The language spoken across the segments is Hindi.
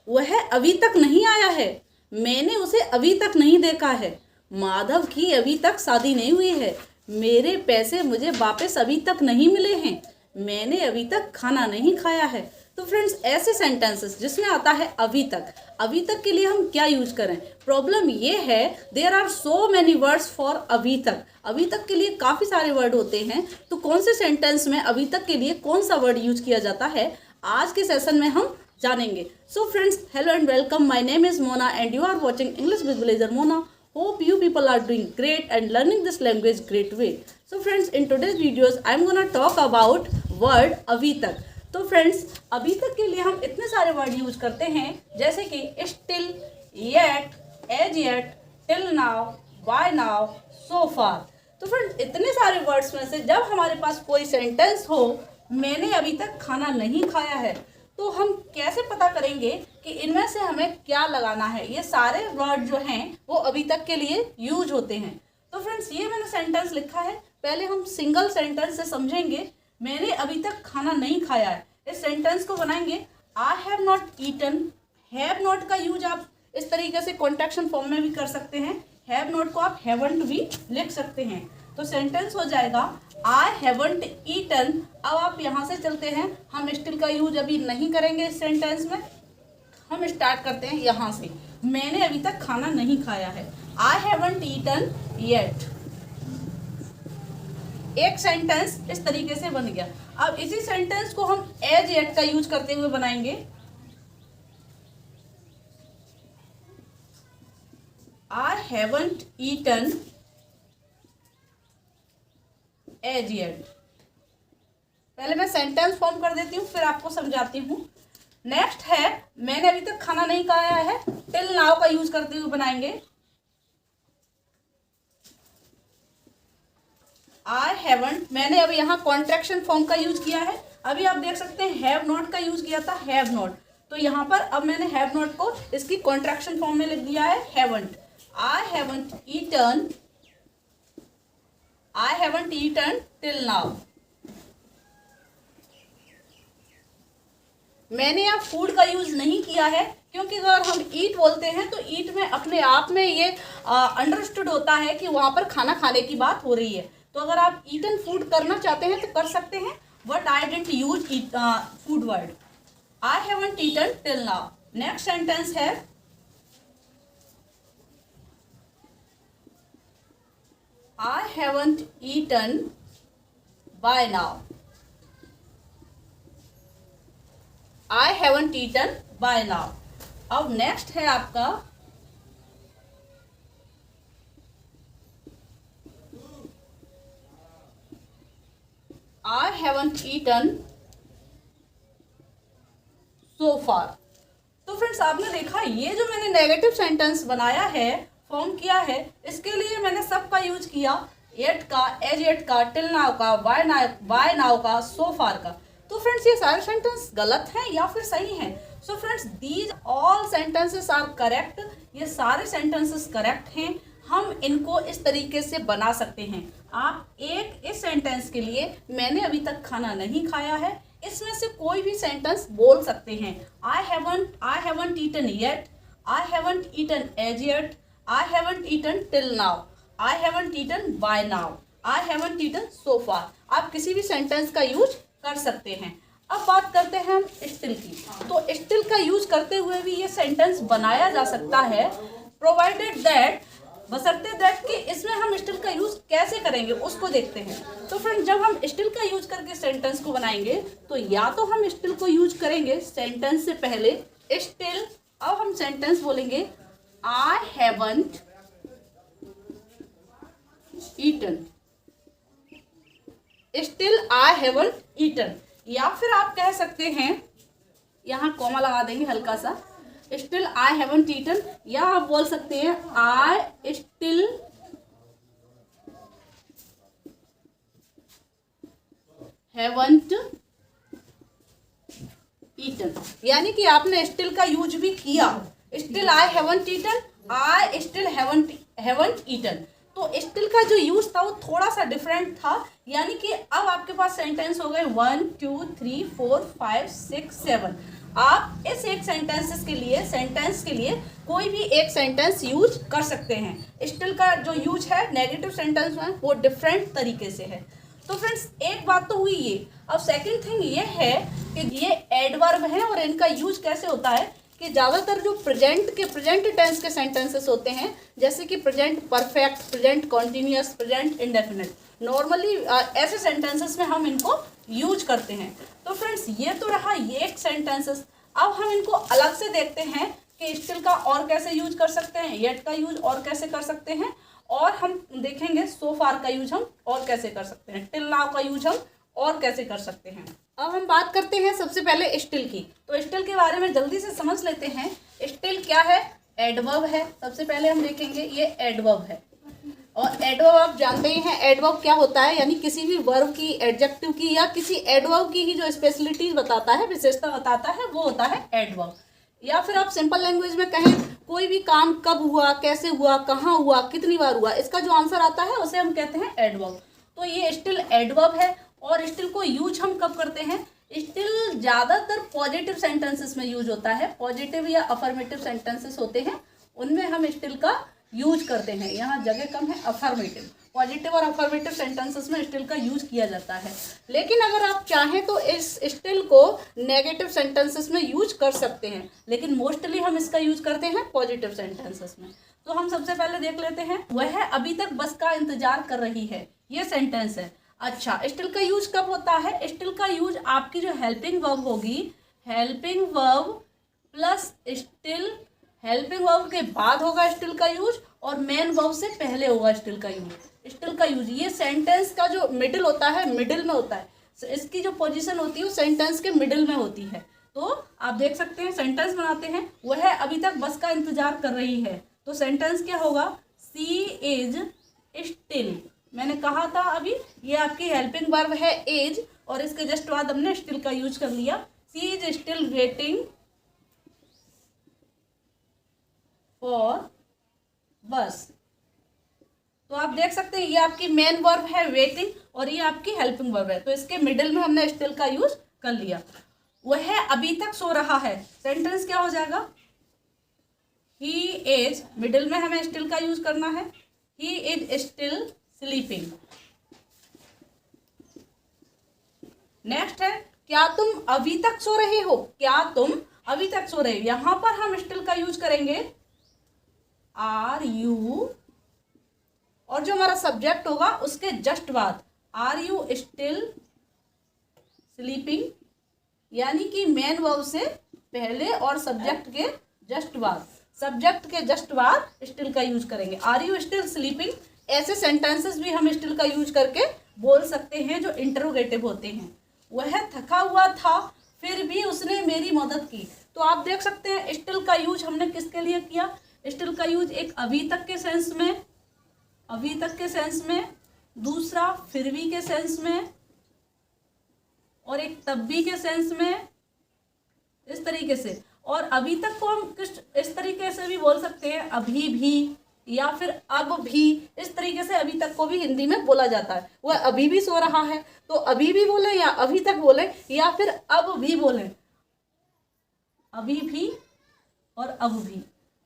वह अभी तक नहीं आया है, मैंने उसे अभी तक नहीं देखा है। माधव की अभी तक शादी नहीं हुई है, मेरे पैसे मुझे वापस अभी तक नहीं मिले हैं, मैंने अभी तक खाना नहीं खाया है। तो फ्रेंड्स, ऐसे सेंटेंसेस जिसमें आता है अभी तक के लिए हम क्या यूज करें? प्रॉब्लम ये है, there are so many words for अभी तक के लिए काफ़ी सारे वर्ड होते हैं। तो कौन से सेंटेंस में अभी तक के लिए कौन सा वर्ड यूज किया जाता है, आज के सेशन में हम जानेंगे। So friends, hello and welcome, my name is Mona and you are watching English with villager Mona. Hope you people are doing great and learning this language great way. So friends, in today's videos I am gonna talk about word अभी तक. तो फ्रेंड्स, अभी तक के लिए हम इतने सारे वर्ड यूज करते हैं, जैसे कि still, yet, as yet, till now, by now, so far. तो फ्रेंड्स, इतने सारे वर्ड्स में से जब हमारे पास कोई सेंटेंस हो, मैंने अभी तक खाना नहीं खाया है, तो हम कैसे पता करेंगे कि इनमें से हमें क्या लगाना है? ये सारे वर्ड जो हैं वो अभी तक के लिए यूज होते हैं। तो फ्रेंड्स, ये मैंने सेंटेंस लिखा है, पहले हम सिंगल सेंटेंस से समझेंगे। मैंने अभी तक खाना नहीं खाया है, इस सेंटेंस को बनाएंगे I have not eaten. Have not का यूज आप इस तरीके से कॉन्ट्रैक्शन फॉर्म में भी कर सकते हैं, हैव नॉट को आप हैवंट भी लिख सकते हैं। तो सेंटेंस हो जाएगा आई हैवंट ईटन। अब आप यहाँ से चलते हैं, हम स्टिल का यूज अभी नहीं करेंगे इस सेंटेंस में, हम स्टार्ट करते हैं यहाँ से, मैंने अभी तक खाना नहीं खाया है, आई हैवंट ईटन येट। एक सेंटेंस इस तरीके से बन गया। अब इसी सेंटेंस को हम एज येट का यूज करते हुए बनाएंगे। I haven't eaten as yet. पहले मैं सेंटेंस फॉर्म कर देती हूँ, फिर आपको समझाती हूँ। नेक्स्ट है, मैंने अभी तक खाना नहीं खाया है, टिल नाउ का यूज करते हुए बनाएंगे। आई हैवंट, मैंने अभी यहाँ कॉन्ट्रैक्शन फॉर्म का यूज किया है। अभी आप देख सकते हैं हैव नॉट का यूज किया था, हैव नॉट। तो यहाँ पर अब मैंने हैव नॉट को इसकी कॉन्ट्रैक्शन फॉर्म में लिख दिया है, haven't. I haven't eaten, I haven't eaten till now. मैंने यहाँ फूड का यूज नहीं किया है, क्योंकि अगर हम ईट बोलते हैं तो ईट में अपने आप में ये अंडरस्टूड होता है कि वहाँ पर खाना खाने की बात हो रही है। तो अगर आप ईटन फूड करना चाहते हैं तो कर सकते हैं, but I didn't use food word. I haven't eaten till now. Next sentence है I haven't eaten by now. I haven't eaten by now. अब नेक्स्ट है आपका I haven't eaten so far. तो फ्रेंड्स, आपने देखा ये जो मैंने नेगेटिव सेंटेंस बनाया है, फॉर्म किया है, इसके लिए मैंने सब का यूज किया, एट का, एज एट का, टिल नाउ का, बाय नाउ का, सो फार का। तो फ्रेंड्स, ये सारे सेंटेंस गलत हैं या फिर सही हैं? So friends, these all sentences are correct. ये सारे सेंटेंसेस करेक्ट हैं, हम इनको इस तरीके से बना सकते हैं। आप एक इस सेंटेंस के लिए मैंने अभी तक खाना नहीं खाया है, इसमें से कोई भी सेंटेंस बोल सकते हैं। I haven't eaten yet, I haven't eaten as yet, I haven't eaten till now. I haven't eaten by now. I haven't eaten so far. आप किसी भी सेंटेंस का यूज कर सकते हैं। अब बात करते हैं हम स्टिल की। तो स्टिल का यूज करते हुए भी ये सेंटेंस बनाया जा सकता है, प्रोवाइडेड दैट, बशर्ते दैट कि इसमें हम स्टिल का यूज कैसे करेंगे उसको देखते हैं। तो फ्रेंड, जब हम स्टिल का यूज करके सेंटेंस को बनाएंगे तो या तो हम स्टिल को यूज करेंगे सेंटेंस से पहले स्टिल। अब हम सेंटेंस बोलेंगे I haven't eaten. Still I haven't eaten. या फिर आप कह सकते हैं, यहाँ कॉमा लगा देंगे हल्का सा, Still I haven't eaten, या आप बोल सकते हैं I still haven't eaten. यानी कि आपने still का यूज भी किया। Still I haven't eaten, I still haven't eaten. तो स्टिल का जो यूज था वो थोड़ा सा डिफरेंट था, यानी कि अब आपके पास सेंटेंस हो गए 1 2 3 4 5 6 7। आप इस एक सेंटेंस के लिए कोई भी एक सेंटेंस यूज कर सकते हैं। स्टिल का जो यूज है नेगेटिव सेंटेंस में वो डिफरेंट तरीके से है। तो फ्रेंड्स एक बात तो हुई ये। अब सेकंड थिंग ये है कि ये एडवर्ब हैं और इनका यूज कैसे होता है कि ज़्यादातर जो प्रेजेंट टेंस के सेंटेंसेस होते हैं, जैसे कि present perfect, present continuous, present indefinite, normally ऐसे सेंटेंसेस में हम इनको यूज करते हैं। तो फ्रेंड्स ये तो रहा ये एक सेंटेंसेस। अब हम इनको अलग से देखते हैं कि स्टिल का और कैसे यूज कर सकते हैं, येट का यूज और कैसे कर सकते हैं, और हम देखेंगे सो फार का यूज हम और कैसे कर सकते हैं, टिल नाउ का यूज हम और कैसे कर सकते हैं। अब हम बात करते हैं सबसे पहले स्टिल की। तो स्टिल के बारे में जल्दी से समझ लेते हैं। स्टिल क्या है? एडवर्ब है। सबसे पहले हम देखेंगे ये एडवर्ब है। और एडवर्ब आप जानते ही हैं एडवर्ब क्या होता है, यानी किसी भी वर्ब की, एडजेक्टिव की या किसी एडवर्ब की ही जो स्पेशलिटीज बताता है, विशेषता बताता है, वो होता है एडवर्ब। या फिर आप सिंपल लैंग्वेज में कहें कोई भी काम कब हुआ, कैसे हुआ, कहाँ हुआ, कितनी बार हुआ, इसका जो आंसर आता है उसे हम कहते हैं एडवर्ब। तो ये स्टिल एडवर्ब है। और स्टिल को यूज हम कब करते हैं? स्टिल ज़्यादातर पॉजिटिव सेंटेंसेस में यूज होता है। पॉजिटिव या अफर्मेटिव सेंटेंसेस होते हैं उनमें हम स्टिल का यूज करते हैं। यहाँ जगह कम है, अफर्मेटिव, पॉजिटिव और अफर्मेटिव सेंटेंसेस में स्टिल का यूज किया जाता है। लेकिन अगर आप चाहें तो इस स्टिल को नेगेटिव सेंटेंसेस में यूज कर सकते हैं, लेकिन मोस्टली हम इसका यूज करते हैं पॉजिटिव सेंटेंसेस में। तो हम सबसे पहले देख लेते हैं, वह अभी तक बस का इंतजार कर रही है, ये सेंटेंस है। अच्छा, स्टिल का यूज कब होता है? स्टिल का यूज आपकी जो हेल्पिंग वर्ब होगी, helping verb plus still, helping verb के बाद होगा स्टिल का यूज, और मेन वर्ब से पहले होगा स्टिल का यूज। स्टिल का यूज ये सेंटेंस का जो मिडिल होता है, मिडिल में होता है। इसकी जो पोजीशन होती है वो सेंटेंस के मिडिल में होती है। तो आप देख सकते हैं सेंटेंस बनाते हैं, वह अभी तक बस का इंतजार कर रही है, तो सेंटेंस क्या होगा? सी इज स्टिल। मैंने कहा था अभी ये आपकी हेल्पिंग वर्ब है एज, और इसके जस्ट बाद हमने स्टिल का यूज कर लिया। सी इज स्टिल वेटिंग फॉर बस। तो आप देख सकते हैं ये आपकी मेन वर्ब है वेटिंग, और ये आपकी हेल्पिंग वर्ब है, तो इसके मिडिल में हमने स्टिल का यूज कर लिया। वह अभी तक सो रहा है, सेंटेंस क्या हो जाएगा? ही इज, मिडिल में हमें स्टिल का यूज करना है, he is still sleeping. Next है, क्या तुम अभी तक सो रहे हो? क्या तुम अभी तक सो रहे हो, यहां पर हम स्टिल का यूज करेंगे आर यू, और जो हमारा सब्जेक्ट होगा उसके जस्ट बाद आर यू स्टिल स्लीपिंग, यानी कि मेन वर्ब से पहले और सब्जेक्ट के जस्ट बाद, सब्जेक्ट के जस्ट बाद स्टिल का यूज करेंगे। आर यू स्टिल स्लीपिंग, ऐसे सेंटेंसेस भी हम स्टिल का यूज करके बोल सकते हैं जो इंटरोगेटिव होते हैं। वह थका हुआ था फिर भी उसने मेरी मदद की। तो आप देख सकते हैं स्टिल का यूज हमने किसके लिए किया? स्टिल का यूज एक अभी तक के सेंस में, अभी तक के सेंस में, दूसरा फिर भी के सेंस में, और एक तब भी के सेंस में, इस तरीके से। और अभी तक को हम कुछ इस तरीके से भी बोल सकते हैं, अभी भी, या फिर अब भी, इस तरीके से अभी तक को भी हिंदी में बोला जाता है। वह अभी भी सो रहा है, तो अभी भी बोले या अभी तक बोले या फिर अब भी बोले, अभी भी और अब भी,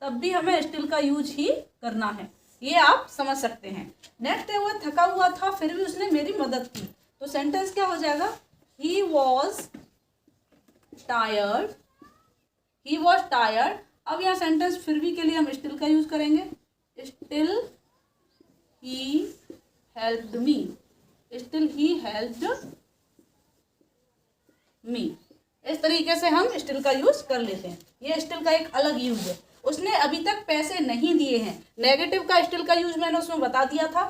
तब भी हमें स्टिल का यूज ही करना है, ये आप समझ सकते हैं। नेक्स्ट है, वह थका हुआ था फिर भी उसने मेरी मदद की। तो सेंटेंस क्या हो जाएगा? He was tired, he was tired. अब यहाँ सेंटेंस फिर भी के लिए हम स्टिल का यूज करेंगे, still he helped me, still he helped me. इस तरीके से हम स्टिल का यूज कर लेते हैं। ये स्टिल का एक अलग यूज है। उसने अभी तक पैसे नहीं दिए हैं, नेगेटिव का स्टिल का यूज मैंने उसमें बता दिया था,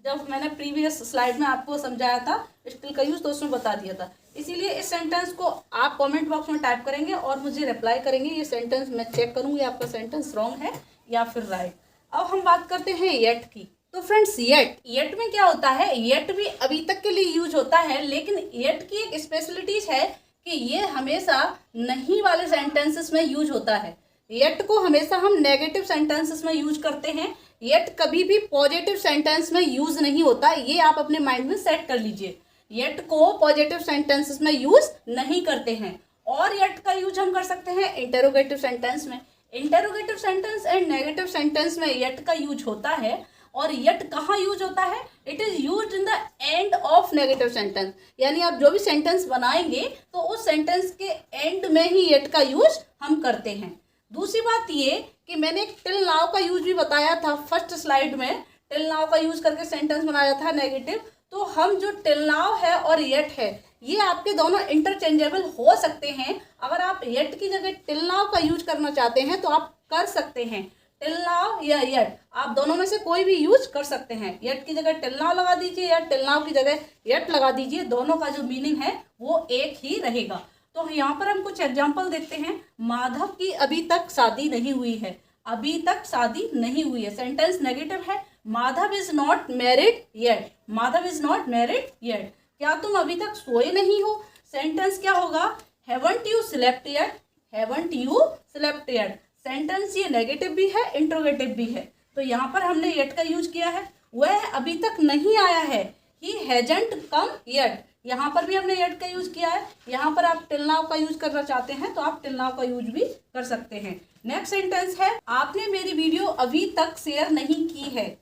जब मैंने प्रीवियस स्लाइड में आपको समझाया था स्टिल का यूज, तो उसमें बता दिया था। इसीलिए इस सेंटेंस को आप कमेंट बॉक्स में टाइप करेंगे और मुझे रिप्लाई करेंगे। ये सेंटेंस मैं चेक करूंगी आपका सेंटेंस रॉन्ग है या फिर राइट। अब हम बात करते हैं येट की। तो फ्रेंड्स येट में क्या होता है? येट भी अभी तक के लिए यूज होता है, लेकिन येट की एक स्पेशलिटीज है कि ये हमेशा नहीं वाले सेंटेंसेस में यूज होता है। येट को हमेशा हम नेगेटिव सेंटेंसेस में यूज करते हैं, येट कभी भी पॉजिटिव सेंटेंस में यूज नहीं होता। ये आप अपने माइंड में सेट कर लीजिए, येट को पॉजिटिव सेंटेंसेस में यूज नहीं करते हैं। और यट का यूज हम कर सकते हैं इंटेरोगेटिव सेंटेंस में। Interrogative sentence and negative sentence में यट का यूज होता है। और यट कहाँ यूज होता है? It is use in the end of negative sentence. यानी आप जो भी सेंटेंस बनाएंगे तो उस सेंटेंस के एंड में ही यट का यूज हम करते हैं। दूसरी बात ये कि मैंने एक टिल नाउ का यूज भी बताया था फर्स्ट स्लाइड में। टिल नाउ का यूज करके सेंटेंस बनाया था नेगेटिव। तो हम जो टिल नाउ है और यट है ये आपके दोनों इंटरचेंजेबल हो सकते हैं। अगर आप यट की जगह टिल नाउ का यूज करना चाहते हैं तो आप कर सकते हैं। टिल नाउ या यट, आप दोनों में से कोई भी यूज कर सकते हैं। यट की जगह टिल नाउ लगा दीजिए या टिल नाउ की जगह यट लगा दीजिए, दोनों का जो मीनिंग है वो एक ही रहेगा। तो यहाँ पर हम कुछ एग्जाम्पल देखते हैं। माधव की अभी तक शादी नहीं हुई है। अभी तक शादी नहीं हुई है, सेंटेंस नेगेटिव है। Madhav is not married yet. Madhav is not married yet. क्या तुम अभी तक सोए नहीं हो? सेंटेंस क्या होगा? Haven't you slept yet. Haven't you slept yet. Sentence ये नेगेटिव भी है इंट्रोगेटिव भी है। तो यहाँ पर हमने येट का यूज किया है। वह अभी तक नहीं आया है। He hasn't come yet. यहाँ पर भी हमने येट का यूज किया है। यहाँ पर आप टिल नाउ का यूज करना चाहते हैं तो आप टिल नाउ का यूज भी कर सकते हैं। नेक्स्ट सेंटेंस है, आपने मेरी वीडियो अभी तक शेयर नहीं की है।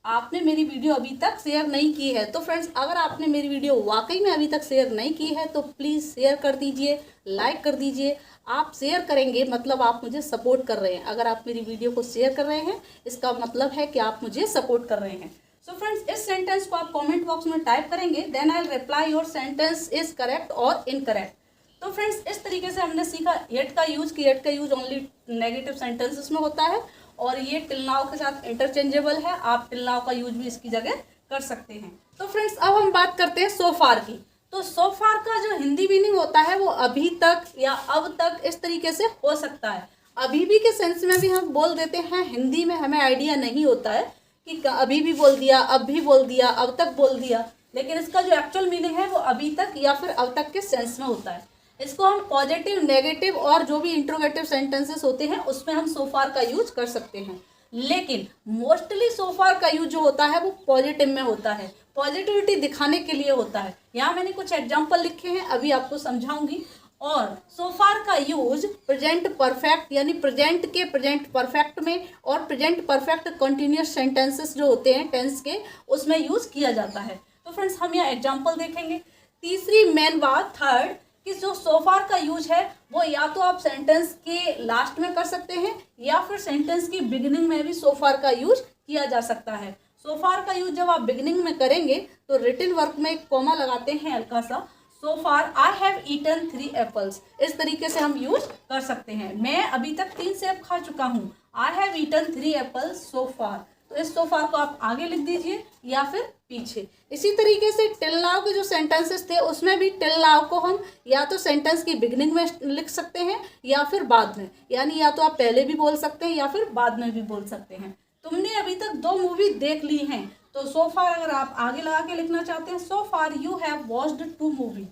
आपने मेरी वीडियो अभी तक शेयर नहीं की है। तो फ्रेंड्स, अगर आपने मेरी वीडियो वाकई में अभी तक शेयर नहीं की है तो प्लीज़ शेयर कर दीजिए, लाइक कर दीजिए। आप शेयर करेंगे मतलब आप मुझे सपोर्ट कर रहे हैं। अगर आप मेरी वीडियो को शेयर कर रहे हैं इसका मतलब है कि आप मुझे सपोर्ट कर रहे हैं। सो फ्रेंड्स, इस सेंटेंस को आप कमेंट बॉक्स में टाइप करेंगे, then I will reply your sentence is correct और इनकरेक्ट। तो फ्रेंड्स, इस तरीके से हमने सीखा येट का यूज कि येट का यूज ओनली नेगेटिव सेंटेंसेस में होता है और ये टिल नाउ के साथ इंटरचेंजेबल है। आप टिल नाउ का यूज भी इसकी जगह कर सकते हैं। तो फ्रेंड्स, अब हम बात करते हैं सो फार की। तो सो फार का जो हिंदी मीनिंग होता है वो अभी तक या अब तक इस तरीके से हो सकता है। अभी भी के सेंस में भी हम बोल देते हैं। हिंदी में हमें आइडिया नहीं होता है कि अभी भी बोल दिया, अब भी बोल दिया, अब तक बोल दिया, लेकिन इसका जो एक्चुअल मीनिंग है वो अभी तक या फिर अब तक के सेंस में होता है। इसको हम पॉजिटिव, नेगेटिव और जो भी इंट्रोगेटिव सेंटेंसेस होते हैं उसमें हम सो फार का यूज कर सकते हैं। लेकिन मोस्टली सो फार का यूज जो होता है वो पॉजिटिव में होता है, पॉजिटिविटी दिखाने के लिए होता है। यहाँ मैंने कुछ एग्जाम्पल लिखे हैं, अभी आपको समझाऊंगी। और सो फार का यूज प्रेजेंट परफेक्ट यानी प्रेजेंट के प्रेजेंट परफेक्ट में और प्रेजेंट परफेक्ट कंटिन्यूअस सेंटेंसेस जो होते हैं टेंस के उसमें यूज किया जाता है। तो फ्रेंड्स, हम यहाँ एग्जाम्पल देखेंगे। तीसरी मेन बात, थर्ड, कि जो सो फार का यूज है वो या तो आप सेंटेंस के लास्ट में कर सकते हैं या फिर सेंटेंस की बिगिनिंग में भी सो फार का यूज किया जा सकता है। सो फार का यूज जब आप बिगिनिंग में करेंगे तो रिटन वर्क में एक कॉमा लगाते हैं हल्का सा। सो फार आई हैव ईटन 3 एप्पल्स। इस तरीके से हम यूज कर सकते हैं। मैं अभी तक 3 सेब खा चुका हूँ। आई हैव ईटन 3 एप्पल्स सो फार। तो इस सो फार को आप आगे लिख दीजिए या फिर पीछे। इसी तरीके से टिल नाउ के जो सेंटेंसेस थे उसमें भी टिल नाउ को हम या तो सेंटेंस की बिगिनिंग में लिख सकते हैं या फिर बाद में। यानी या तो आप पहले भी बोल सकते हैं या फिर बाद में भी बोल सकते हैं। तुमने अभी तक 2 मूवी देख ली हैं। तो सो फार अगर आप आगे लगा के लिखना चाहते हैं, so far you have watched 2 movie.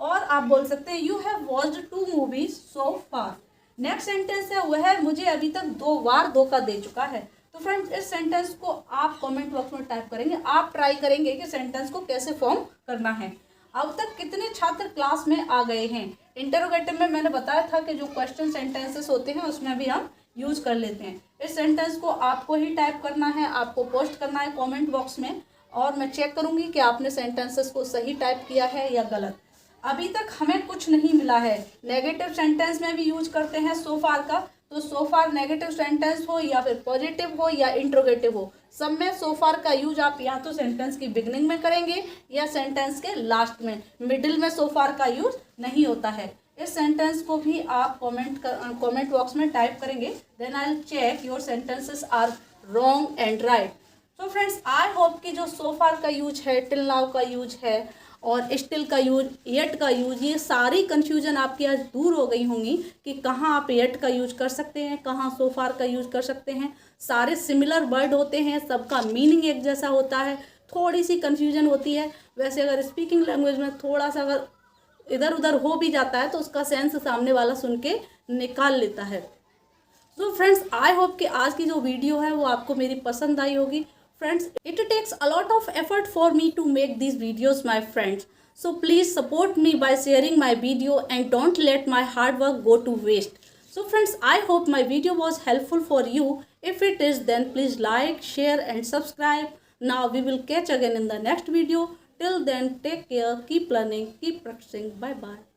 और आप बोल सकते हैं you have watched 2 movies so far. Next sentence है, वह मुझे अभी तक 2 बार धोखा दे चुका है। तो फ्रेंड्स, इस सेंटेंस को आप कमेंट बॉक्स में टाइप करेंगे। आप ट्राई करेंगे कि सेंटेंस को कैसे फॉर्म करना है। अब तक कितने छात्र क्लास में आ गए हैं? इंटरोगेटिव में मैंने बताया था कि जो क्वेश्चन सेंटेंसेस होते हैं उसमें भी हम यूज कर लेते हैं। इस सेंटेंस को आपको ही टाइप करना है, आपको पोस्ट करना है कमेंट बॉक्स में और मैं चेक करूंगी कि आपने सेंटेंसेस को सही टाइप किया है या गलत। अभी तक हमें कुछ नहीं मिला है, नेगेटिव सेंटेंस में भी यूज करते हैं सो फार का। तो सो फार नेगेटिव सेंटेंस हो या फिर पॉजिटिव हो या इंट्रोगेटिव हो, सब में सो फार का यूज आप या तो सेंटेंस की बिगनिंग में करेंगे या सेंटेंस के लास्ट में। मिडिल में सो फार का यूज नहीं होता है। इस सेंटेंस को भी आप कमेंट बॉक्स में टाइप करेंगे, then I will check your sentences are wrong and right. तो फ्रेंड्स, आई होप कि जो सो फार का यूज है, टिल नाउ का यूज है और स्टिल का यूज, येट का यूज, ये सारी कन्फ्यूजन आपकी आज दूर हो गई होंगी कि कहाँ आप येट का यूज कर सकते हैं, कहाँ सो फार का यूज कर सकते हैं। सारे सिमिलर वर्ड होते हैं, सबका मीनिंग एक जैसा होता है, थोड़ी सी कन्फ्यूजन होती है। वैसे अगर स्पीकिंग लैंग्वेज में थोड़ा सा अगर इधर उधर हो भी जाता है तो उसका सेंस सामने वाला सुन के निकाल लेता है। तो फ्रेंड्स, आई होप कि आज की जो वीडियो है वो आपको मेरी पसंद आई होगी। Friends, it takes a lot of effort for me to make these videos, my friends. So please support me by sharing my video and don't let my hard work go to waste. So friends, I hope my video was helpful for you. If it is, then please like, share and subscribe. Now we will catch again in the next video. Till then, take care, keep learning, keep practicing. Bye bye.